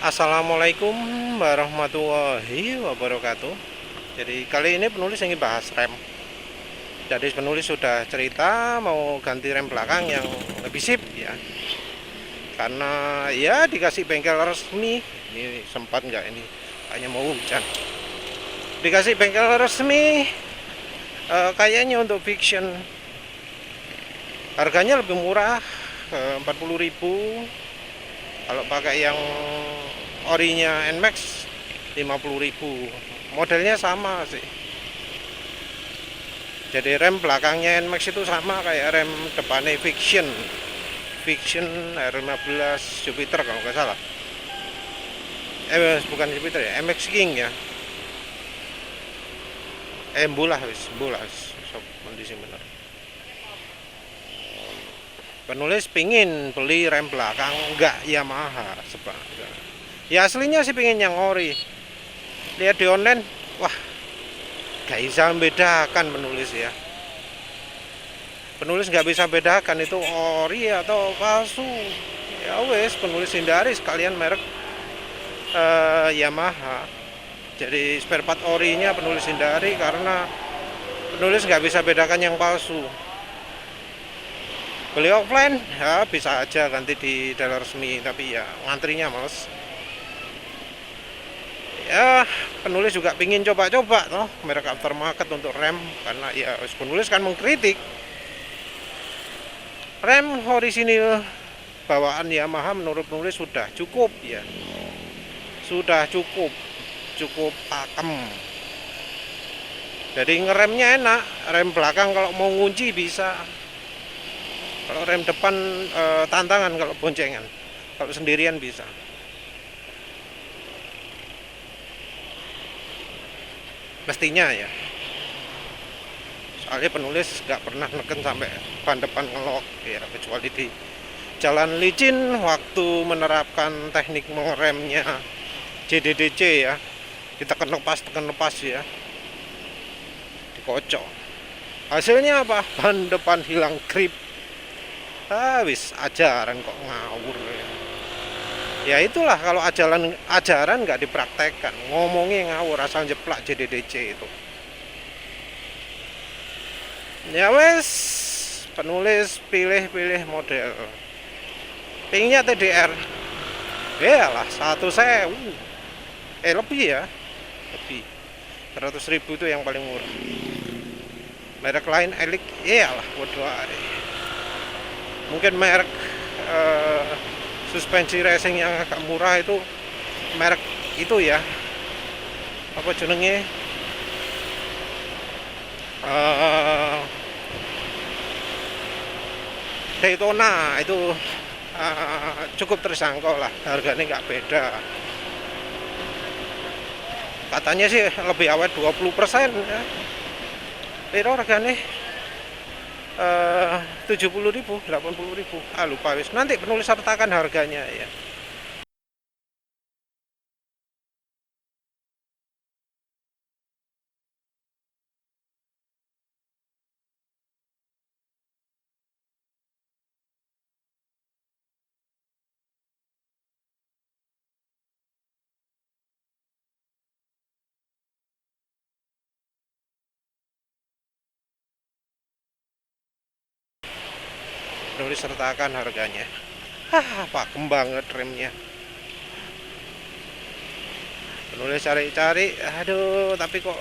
Assalamualaikum warahmatullahi wabarakatuh. Jadi kali ini penulis ingin bahas rem. Jadi penulis sudah cerita mau ganti rem belakang yang lebih sip ya. Karena ya dikasih bengkel resmi. Ini sempat nggak ini? Hanya mau hujan. Dikasih bengkel resmi. Kayaknya untuk fiction harganya lebih murah, 40.000. Kalau pakai yang orinya Nmax 50.000. Modelnya sama sih. Jadi rem belakangnya Nmax itu sama kayak rem depannya Fiction R15 Jupiter kalau nggak salah. Bukan Jupiter ya, MX King ya. Bola wis sob kondisi bener. Penulis pingin beli rem belakang enggak Yamaha sebab ya aslinya sih pingin yang ori. Lihat di online, wah gak bisa membedakan penulis ya. Penulis nggak bisa bedakan itu ori atau palsu. Ya wes, penulis hindari sekalian merek Yamaha. Jadi spare part orinya penulis hindari karena penulis nggak bisa bedakan yang palsu. Beli offline ya bisa aja ganti di dealer resmi, tapi ya ngantrinya males. Ya penulis juga pingin coba-coba toh merek aftermarket untuk rem, karena ya penulis kan mengkritik rem orisinil bawaan Yamaha. Menurut penulis sudah cukup ya, sudah cukup pakem. Jadi ngeremnya enak, rem belakang kalau mau ngunci bisa, kalau rem depan tantangan kalau boncengan, kalau sendirian bisa. Mestinya ya, soalnya penulis nggak pernah neken sampai ban depan ngelok ya, kecuali di jalan licin waktu menerapkan teknik mengeremnya JDDC ya, kita tekan lepas ya, dikocok. Hasilnya apa? Ban depan hilang grip. Wis ajaran kok ngawur ya. Ya itulah kalau ajaran nggak dipraktekkan, ngomongnya ngawur asal jeplak JDDC itu. Ya wes, penulis pilih model. Pinginnya TDR. Ya lah 1.000. Lebih ya, lebih 100.000 itu yang paling murah. Merek lain elik, iyalah bodoh aja. Mungkin merek suspensi racing yang agak murah itu merek itu ya, apa jenenge, Daytona itu cukup terjangkau lah, harganya nggak beda. Katanya sih lebih awet 20% ya. Pero harganya 70.000, 80.000. Lupa wis. Nanti penulis sertakan harganya ya. Penulis sertakan harganya. Pakem banget remnya. Penulis cari-cari, aduh, tapi kok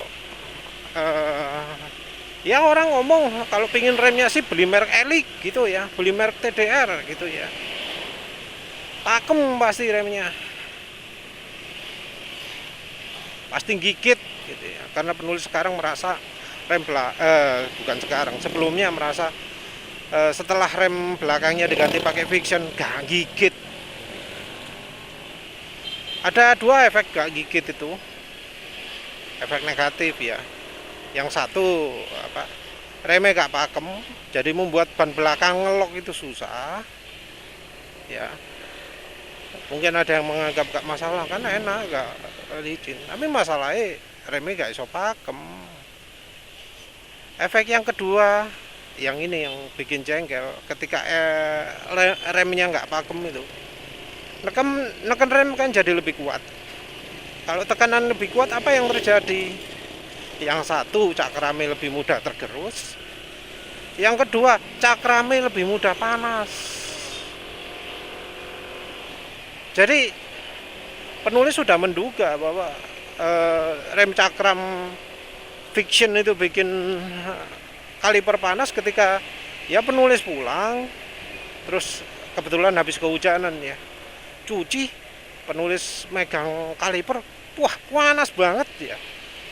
ya orang ngomong kalau pingin remnya sih beli merek elik gitu ya, beli merek TDR gitu ya, pakem pasti remnya, pasti gigit gitu ya. Karena penulis sekarang merasa bukan sekarang, sebelumnya merasa setelah rem belakangnya diganti pakai Fiction gak gigit. Ada dua efek gak gigit itu, efek negatif ya. Yang satu apa, remnya gak pakem, jadi membuat ban belakang ngelok itu susah ya. Mungkin ada yang menganggap gak masalah kan enak, gak licin, tapi masalahnya remnya gak iso pakem. Efek yang kedua, yang ini yang bikin jengkel, ketika remnya nggak pakem itu, neken rem kan jadi lebih kuat. Kalau tekanan lebih kuat, apa yang terjadi? Yang satu, cakrame lebih mudah tergerus. Yang kedua, cakrame lebih mudah panas. Jadi penulis sudah menduga bahwa rem cakram fiction itu bikin kaliper panas ketika ya penulis pulang, terus kebetulan habis kehujanan ya, cuci, penulis megang kaliper, wah panas banget ya,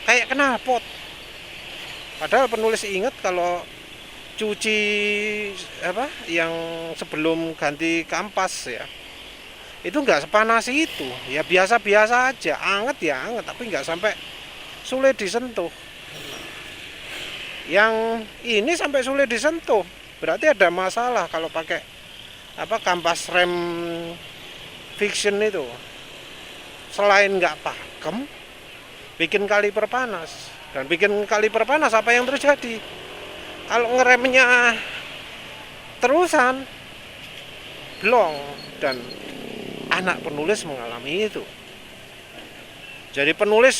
kayak knalpot. Padahal penulis ingat kalau cuci apa yang sebelum ganti kampas ya, itu nggak sepanas itu, ya biasa-biasa aja, anget ya anget, tapi nggak sampai sulit disentuh. Yang ini sampai sulit disentuh, berarti ada masalah kalau pakai apa kampas rem fiction itu. Selain nggak pakem, bikin kaliper panas, dan bikin kaliper panas apa yang terjadi? Kalau ngeremnya terusan, blong, dan anak penulis mengalami itu. Jadi penulis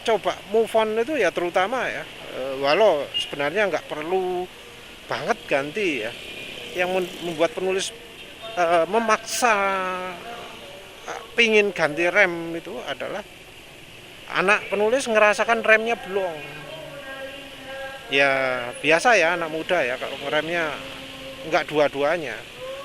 coba move on itu ya, terutama ya, walau sebenarnya nggak perlu banget ganti ya. Yang membuat penulis memaksa pingin ganti rem itu adalah anak penulis ngerasakan remnya blong. Ya biasa ya anak muda ya, kalau ngeremnya nggak dua-duanya,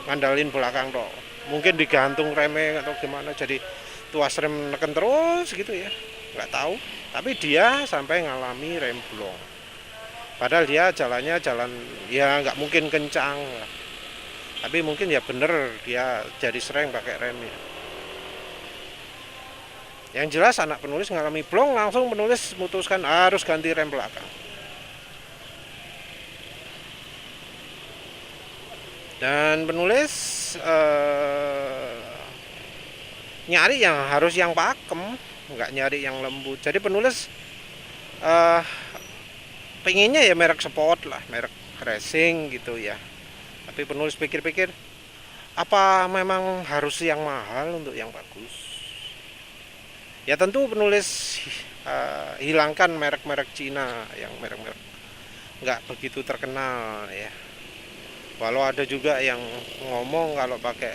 ngandalin belakang dong. Mungkin digantung remnya atau gimana, jadi tuas rem neken terus gitu ya, nggak tahu. Tapi dia sampai ngalami rem blong. Padahal dia jalannya jalan ya nggak mungkin kencang lah. Tapi mungkin ya bener dia jadi sering pakai remnya. Yang jelas anak penulis ngalami blong, langsung penulis memutuskan harus ganti rem belakang. Dan penulis nyari yang harus yang pakem, nggak nyari yang lembut. Jadi penulis pengennya ya merek sport lah, merek racing gitu ya. Tapi penulis pikir-pikir, apa memang harus yang mahal untuk yang bagus? Ya tentu penulis hilangkan merek-merek Cina yang merek-merek nggak begitu terkenal ya. Walau ada juga yang ngomong kalau pakai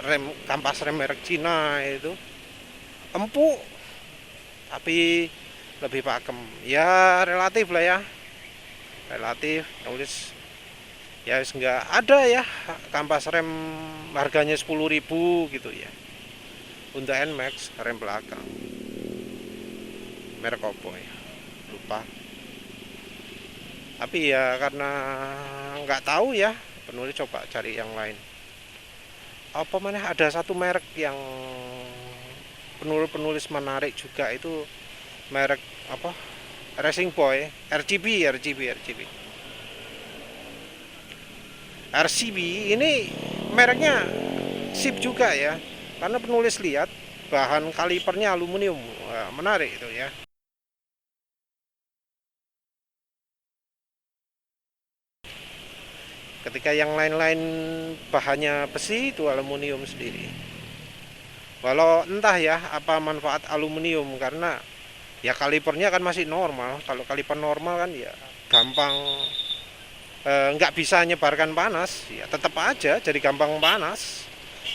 rem kampas rem merek Cina itu empuk tapi lebih pakem. Ya relatif lah ya, relatif. Nulis ya nggak ada ya kampas rem harganya 10.000 gitu ya untuk NMAX rem belakang, merek apa ya lupa. Tapi ya karena nggak tahu ya, penulis coba cari yang lain. Apa mana, ada satu merek yang penulis menarik juga, itu merek apa, Racing Boy, RCB ini mereknya sip juga ya, karena penulis lihat bahan kalipernya aluminium. Wah, menarik itu ya. Ketika yang lain-lain bahannya besi, itu aluminium sendiri. Walau entah ya apa manfaat aluminium, karena ya kalipernya kan masih normal. Kalau kaliper normal kan ya gampang, nggak bisa nyebarkan panas, ya tetap aja jadi gampang panas.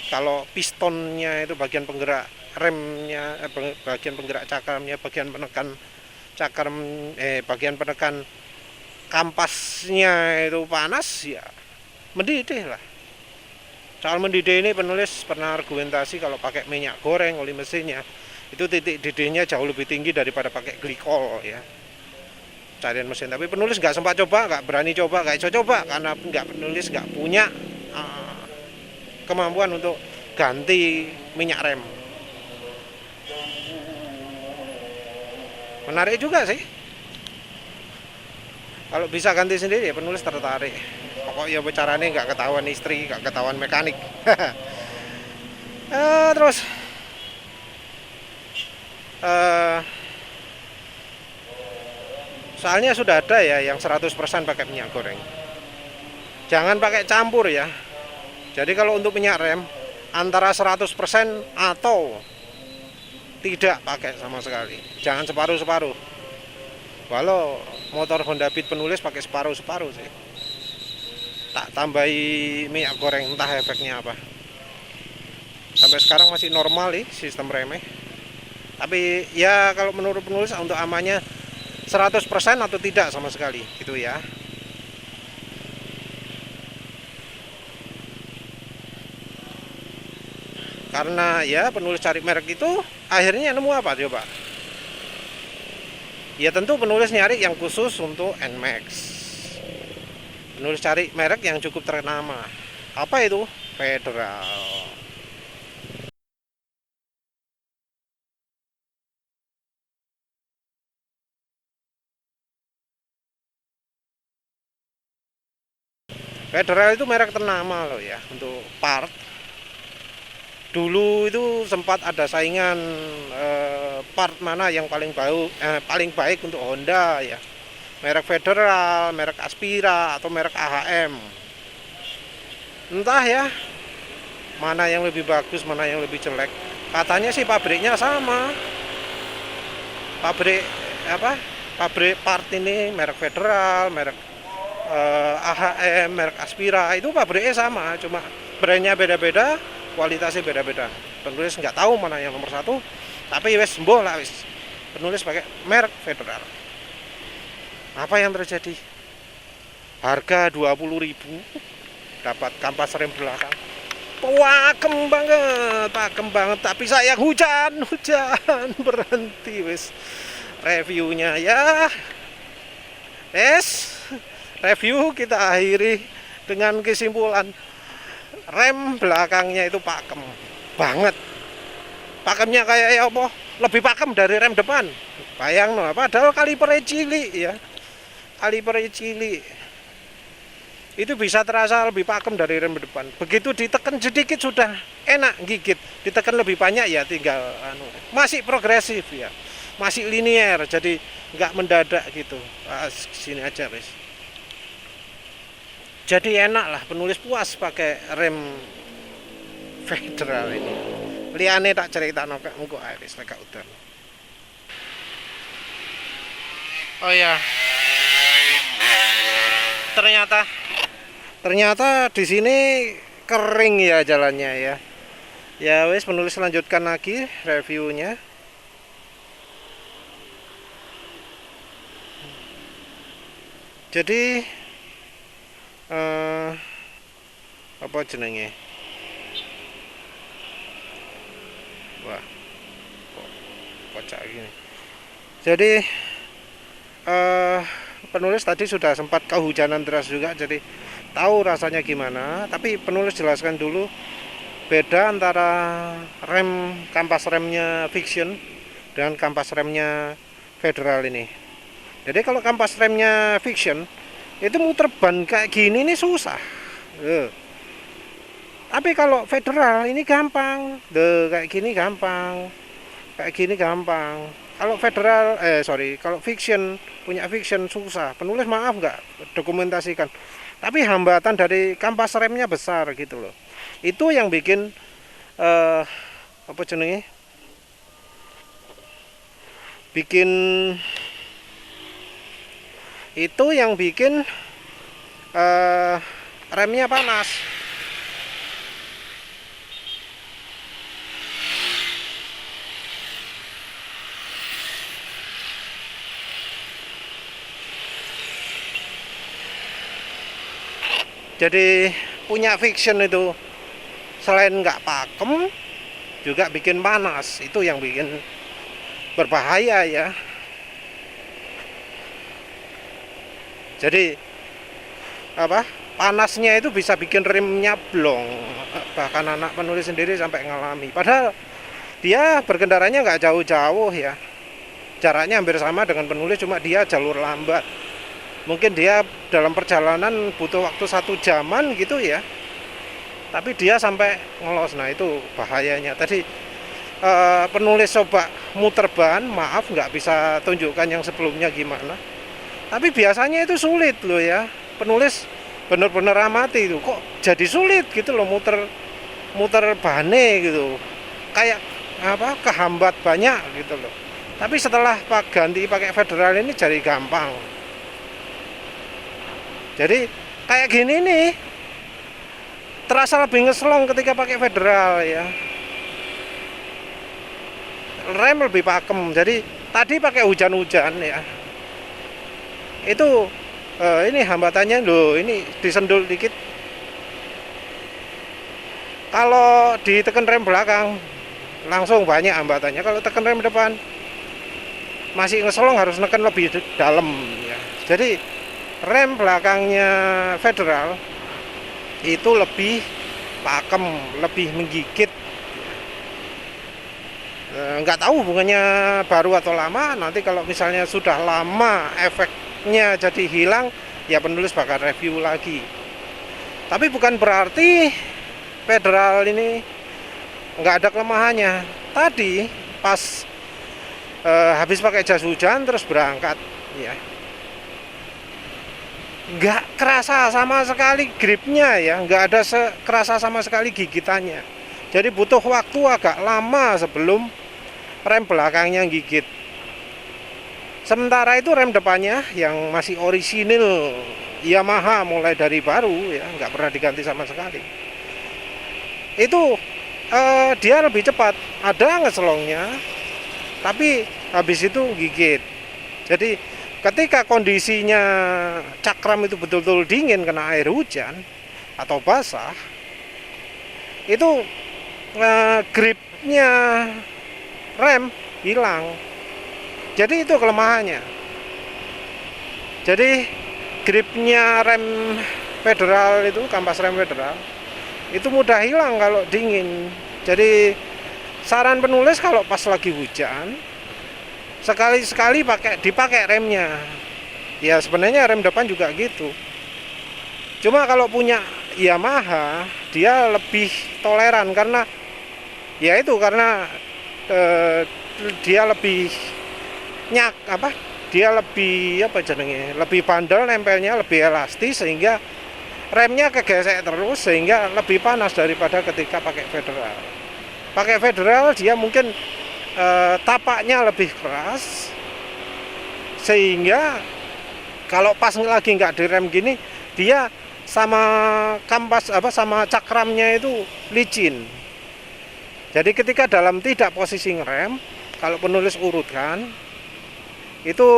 Kalau pistonnya itu bagian penggerak remnya, bagian penggerak cakramnya, bagian penekan cakram, bagian penekan kampasnya itu panas, ya mendidih lah. Soal mendidih ini penulis pernah argumentasi kalau pakai minyak goreng oli mesinnya itu titik didihnya jauh lebih tinggi daripada pakai glikol ya, carian mesin. Tapi penulis nggak sempat coba, nggak berani coba, nggak bisa coba karena penulis nggak punya kemampuan untuk ganti minyak rem. Menarik juga sih. Kalau bisa ganti sendiri ya penulis tertarik. Pokoknya bicaranya nggak ketahuan istri, nggak ketahuan mekanik. Terus soalnya sudah ada ya yang 100% pakai minyak goreng. Jangan pakai campur ya. Jadi kalau untuk minyak rem, antara 100% atau tidak pakai sama sekali. Jangan separuh-separuh. Walau motor Honda Beat penulis pakai separuh-separuh sih. Tak tambahi minyak goreng, entah efeknya apa. Sampai sekarang masih normal nih sistem remnya. Tapi ya kalau menurut penulis untuk amannya 100% atau tidak sama sekali gitu ya. Karena ya penulis cari merek itu akhirnya nemu apa coba? Ya tentu penulis nyari yang khusus untuk NMAX. Penulis cari merek yang cukup ternama. Apa itu? Federal. Federal itu merek ternama loh ya untuk part. Dulu itu sempat ada saingan part mana yang paling baik untuk Honda ya. Merek Federal, merek Aspira atau merek AHM. Entah ya mana yang lebih bagus, mana yang lebih jelek. Katanya sih pabriknya sama. Pabrik apa? Pabrik part ini merek Federal, merek AHM, merek Aspira itu pabriknya sama, cuma brandnya beda-beda, kualitasnya beda-beda. Penulis nggak tahu mana yang nomor satu, tapi wes sembuh lah wes. Penulis pakai merek Federal. Apa yang terjadi? Harga 20.000 dapat kampas rem belakang. Pakem banget. Tapi sayang hujan berhenti wes. Reviewnya ya, review kita akhiri dengan kesimpulan rem belakangnya itu pakem banget. Pakemnya kayak ya apa? Lebih pakem dari rem depan. Bayang no, padahal kalipernya cilik ya. Kalipernya cilik. Itu bisa terasa lebih pakem dari rem depan. Begitu ditekan sedikit sudah enak gigit. Ditekan lebih banyak ya tinggal masih progresif ya. Masih linier, jadi nggak mendadak gitu. Sini aja wes. Jadi enak lah, penulis puas pakai rem Federal ini. Liane tak cerita nongak engko ae wis lek udan. Oh ya. Ternyata di sini kering ya jalannya ya. Ya wes penulis lanjutkan lagi reviewnya. Jadi apa jenenge? Wah, kocak gini. Jadi penulis tadi sudah sempat kehujanan deras juga, jadi tahu rasanya gimana. Tapi penulis jelaskan dulu beda antara kampas remnya Fiction dengan kampas remnya Federal ini. Jadi kalau kampas remnya Fiction itu muter ban kayak gini nih susah. Tapi kalau Federal ini gampang. Kayak gini gampang. Kayak gini gampang. Kalau kalau Fiction punya Fiction susah. Penulis maaf nggak dokumentasikan. Tapi hambatan dari kampas remnya besar gitu loh. Itu yang bikin apa jenenge? Itu yang bikin remnya panas. Jadi punya Fiction itu selain nggak pakem juga bikin panas. Itu yang bikin berbahaya ya. Jadi panasnya itu bisa bikin remnya blong. Bahkan anak penulis sendiri sampai ngalami. Padahal dia berkendaranya nggak jauh-jauh ya. Jaraknya hampir sama dengan penulis, cuma dia jalur lambat. Mungkin dia dalam perjalanan butuh waktu 1 jaman gitu ya. Tapi dia sampai ngelos. Nah itu bahayanya. Tadi penulis coba muter ban, maaf nggak bisa tunjukkan yang sebelumnya gimana. Tapi biasanya itu sulit loh ya. Penulis benar-benar amati itu kok jadi sulit gitu loh muter muter bane gitu, kayak apa, kehambat banyak gitu loh. Tapi setelah ganti pakai federal ini jadi gampang. Jadi kayak gini nih, terasa lebih ngeselong ketika pakai federal ya. Rem lebih pakem. Jadi tadi pakai hujan-hujan ya, itu ini hambatannya loh, ini disendul dikit. Kalau ditekan rem belakang langsung banyak hambatannya. Kalau tekan rem depan masih ngeselong, harus neken lebih dalam ya. Jadi rem belakangnya federal itu lebih pakem, lebih menggigit. Nggak tahu hubungannya baru atau lama. Nanti kalau misalnya sudah lama efeknya jadi hilang, ya penulis bakal review lagi. Tapi bukan berarti federal ini nggak ada kelemahannya. Tadi pas habis pakai jas hujan terus berangkat ya, nggak kerasa sama sekali gripnya ya, nggak ada kerasa sama sekali gigitannya. Jadi butuh waktu agak lama sebelum rem belakangnya gigit. Sementara itu rem depannya yang masih orisinil Yamaha, mulai dari baru ya, nggak pernah diganti sama sekali, itu dia lebih cepat, ada ngeselongnya, tapi habis itu gigit. Jadi ketika kondisinya cakram itu betul-betul dingin kena air hujan atau basah, itu gripnya rem hilang. Jadi itu kelemahannya. Jadi gripnya rem federal itu, kampas rem federal itu mudah hilang kalau dingin. Jadi saran penulis kalau pas lagi hujan, sekali-sekali dipakai remnya. Ya sebenarnya rem depan juga gitu. Cuma kalau punya Yamaha dia lebih toleran, karena ya itu, karena dia lebih dia lebih lebih bandel nempelnya, lebih elastis, sehingga remnya kegesek terus, sehingga lebih panas daripada ketika pakai federal. Pakai federal dia mungkin tapaknya lebih keras, sehingga kalau pas lagi nggak direm gini, dia sama kampas sama cakramnya itu licin. Jadi ketika dalam tidak posisi ngerem, kalau penulis urutkan itu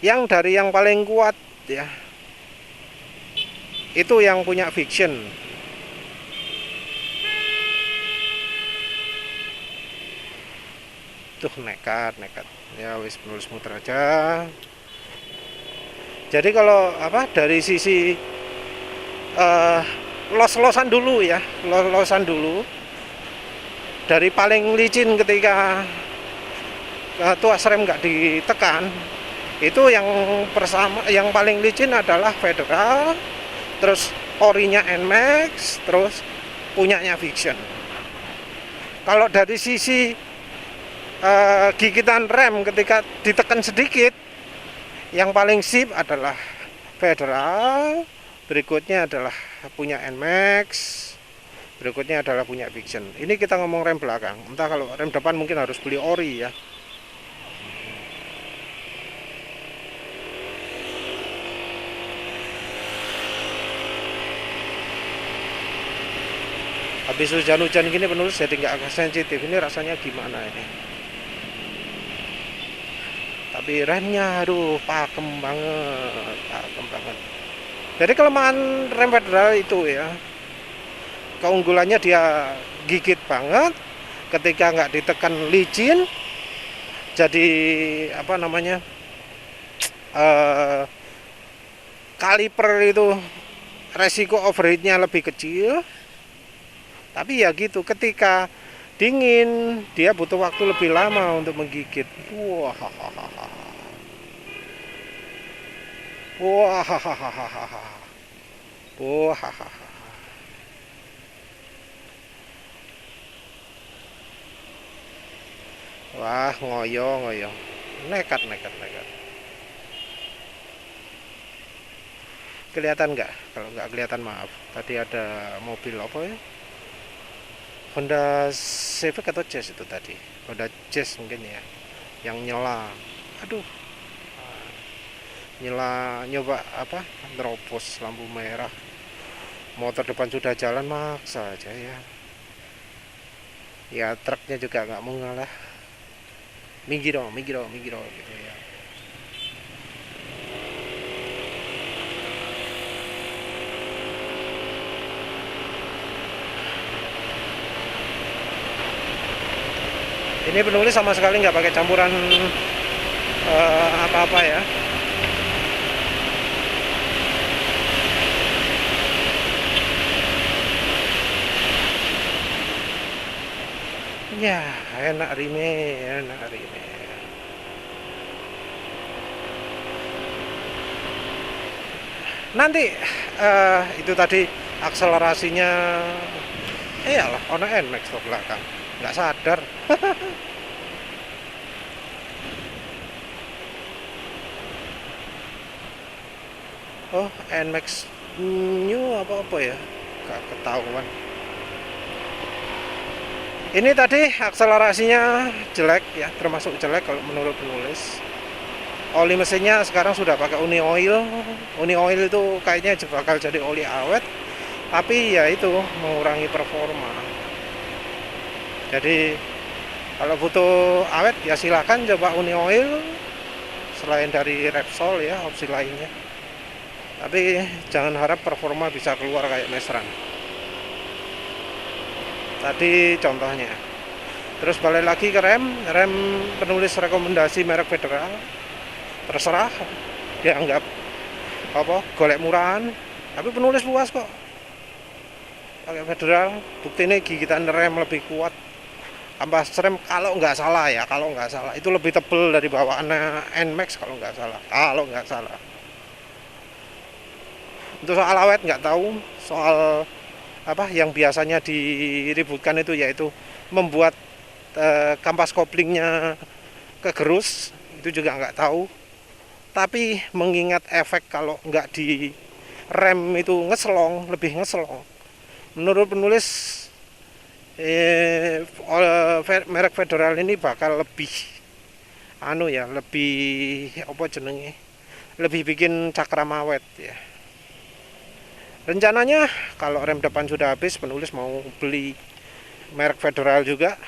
yang dari yang paling kuat ya, itu yang punya Viction. Tuh nekat ya, wis penulis muter aja. Jadi kalau dari sisi los-losan dulu ya, los-losan dulu dari paling licin ketika tuas rem nggak ditekan, itu yang paling licin adalah federal, terus orinya NMAX, terus punyanya Viction. Kalau dari sisi gigitan rem ketika ditekan sedikit, yang paling sip adalah federal, berikutnya adalah punya NMAX, berikutnya adalah punya Viction. Ini kita ngomong rem belakang. Entah kalau rem depan mungkin harus beli ori ya. Habis hujan-hujan gini penulis jadi nggak sensitif. Ini rasanya gimana ini? Tapi remnya aduh pakem banget. Jadi kelemahan rem federal itu ya, keunggulannya dia gigit banget ketika nggak ditekan licin. Jadi kaliper itu resiko overheatnya lebih kecil. Tapi ya gitu, ketika dingin dia butuh waktu lebih lama untuk menggigit. Wah. Wah, ngoyo. Nekat. Kelihatan nggak? Kalau nggak kelihatan maaf. Tadi ada mobil apa ya? Honda Civic atau Jazz itu tadi? Honda Jazz mungkin ya, yang nyala. Aduh, nyala, nyoba apa? Nerobos lampu merah. Motor depan sudah jalan, maksa aja ya. Ya truknya juga nggak mau ngalah. Minggir dong gitu ya. Ini penulis sama sekali nggak pakai campuran apa-apa ya. Ya, enak rime. Nanti itu tadi akselerasinya, iyalah, ono NMAX tuh belakang, nggak sadar. Oh, NMAX new apa ya, nggak ketahuan. Ini tadi akselerasinya jelek ya, termasuk jelek kalau menurut penulis. Oli mesinnya sekarang sudah pakai Uni Oil. Uni Oil itu kayaknya bakal jadi oli awet, tapi ya itu mengurangi performa. Jadi kalau butuh awet ya silakan coba Uni Oil selain dari Repsol ya, opsi lainnya. Tapi jangan harap performa bisa keluar kayak Mesran. Tadi contohnya. Terus balik lagi ke rem penulis rekomendasi merek Federal. Terserah, dianggap apa golek murahan, tapi penulis puas kok pakai Federal. Bukti ini gigitan rem lebih kuat, ampas rem kalau nggak salah ya, itu lebih tebal dari bawaannya NMAX kalau nggak salah. Untuk soal awet nggak tahu, soal apa yang biasanya diributkan itu yaitu membuat kampas koplingnya kegerus, itu juga nggak tahu. Tapi mengingat efek kalau nggak di rem itu lebih ngeselong. Menurut penulis merek Federal ini bakal lebih lebih bikin cakram awet ya. Rencananya kalau rem depan sudah habis, penulis mau beli merek Federal juga.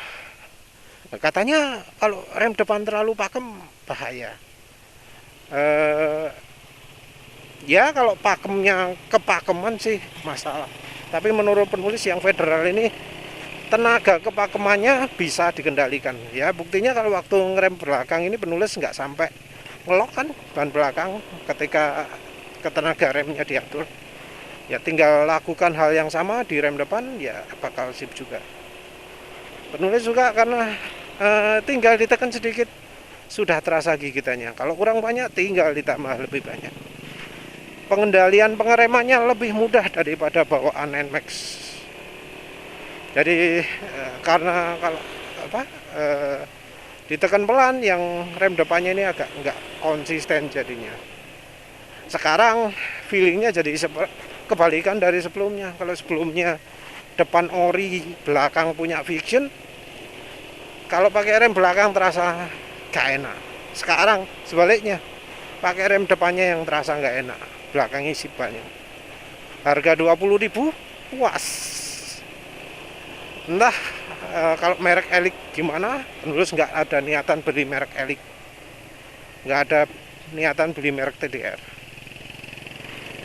Katanya kalau rem depan terlalu pakem bahaya. Ya kalau pakemnya kepakeman sih masalah. Tapi menurut penulis yang Federal ini tenaga kepakemannya bisa dikendalikan. Ya buktinya kalau waktu ngerem belakang ini penulis nggak sampai ngelok kan ban belakang ketika ketenaga remnya diatur. Ya tinggal lakukan hal yang sama di rem depan ya bakal sip juga. Penulis juga karena tinggal ditekan sedikit sudah terasa gigitannya. Kalau kurang banyak tinggal ditambah lebih banyak. Pengendalian pengeremannya lebih mudah daripada bawaan NMAX. Jadi karena kalau ditekan pelan, yang rem depannya ini agak nggak konsisten jadinya. Sekarang feelingnya jadi kebalikan dari sebelumnya. Kalau sebelumnya depan ori, belakang punya fiction, kalau pakai rem belakang terasa gak enak. Sekarang sebaliknya, pakai rem depannya yang terasa gak enak, belakangnya isi banyak. Harga 20.000 puas. Entah kalau merek Elik gimana, penulis nggak ada niatan beli merek Elik, nggak ada niatan beli merek TDR.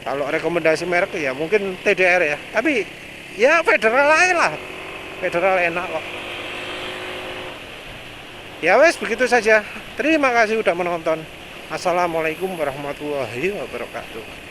Kalau rekomendasi merek ya mungkin TDR ya, tapi ya Federal lain lah, Federal enak kok. Ya wes begitu saja. Terima kasih sudah menonton. Assalamualaikum warahmatullahi wabarakatuh.